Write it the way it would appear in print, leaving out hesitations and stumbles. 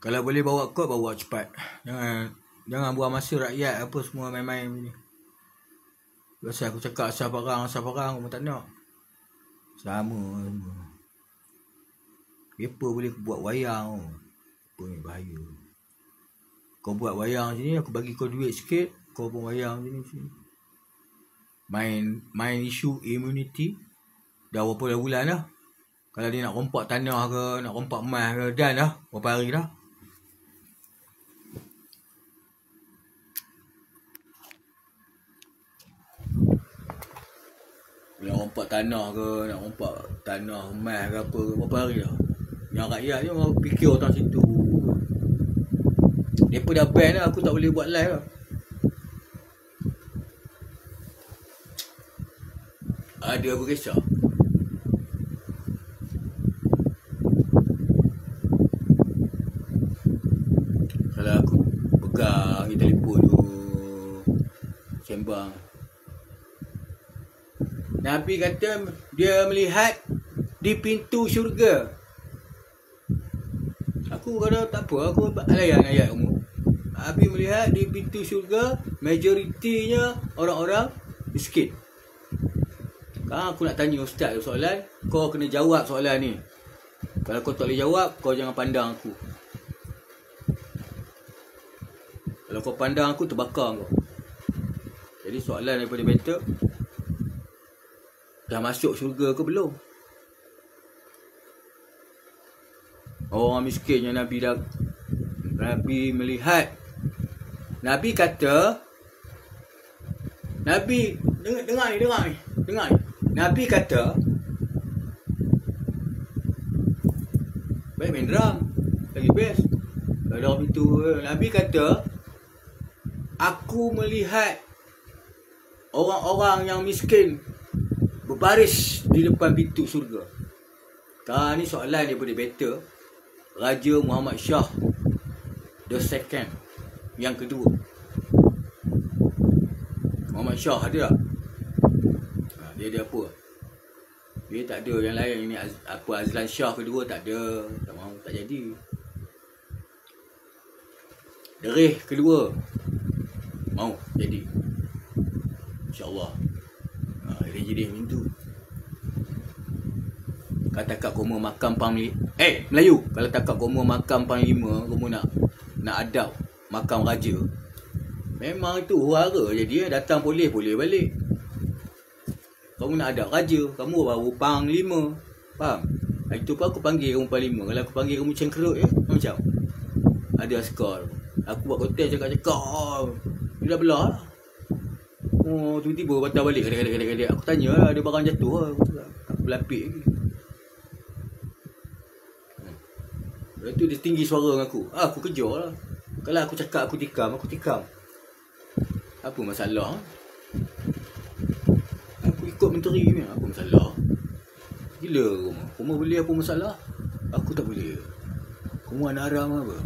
Kalau boleh bawa kod, bawa cepat. Jangan buang masa rakyat apa semua main-main ni. Biasa aku cakap asal parang, kamu tak nak. Sama. Mereka boleh buat wayang. Apa ni bahaya. Kau buat wayang sini, aku bagi kau duit sikit. Kau pun wayang sini. Main isu immunity. Dah berapa bulan dah. Kalau dia nak rompak tanah ke, nak rompak emas ke, dah berapa hari dah. Nak rompak tanah ke, nak rompak tanah emas ke apa, berapa hari dah. Yang rakyat ni orang fikir orang situ. Mereka dah ban dah, aku tak boleh buat live lah. Ada apa kisah? Kalau aku pegang di telefon tu, sembang. Nabi kata dia melihat di pintu syurga. Aku kata tak apa, aku layan ayat kamu. Nabi melihat di pintu syurga, majoritinya orang-orang miskin. Sekarang aku nak tanya ustaz soalan, kau kena jawab soalan ni. Kalau kau tak boleh jawab, kau jangan pandang aku. Kalau kau pandang aku, terbakar kau. Jadi soalan daripada better, dah masuk syurga ke belum? Orang miskin yang Nabi melihat. Nabi kata, dengar ni. Nabi kata, baik main drum, lagi best. Kalau orang itu, Nabi kata, aku melihat orang-orang yang miskin berbaris di depan pintu surga. Ni soalan daripada better. Raja Muhammad Shah the second, yang kedua. Muhammad Shah ada tak? Dia ada apa? Dia tak ada yang lain. Ini apa Azlan Shah kedua tak ada. Tak mahu, tak jadi. Derih kedua mau jadi, InsyaAllah. Dia jadi macam tu. Kalau takat koma makam Melayu, kalau takat koma makam panglima, koma nak adab makam raja, memang itu huara. Jadi datang boleh balik. Kamu nak adab raja, kamu baru panglima. Faham? Itu pun aku panggil kamu panglima. Kalau aku panggil kamu cengkerut macam ada askar. Aku buat konten cakap-cakap, dia dah belah lah. Tiba-tiba patah balik kadang-kadang. Aku tanya lah, ada barang jatuh lah. Aku berlapik lagi. Lepas tu dia tinggi suara dengan aku. Aku kejar lah. Kalau aku cakap aku tikam. Apa masalah? Aku ikut menteri ni. Apa masalah? Gila rumah boleh apa masalah? Aku tak boleh. Kamu anak haram apa?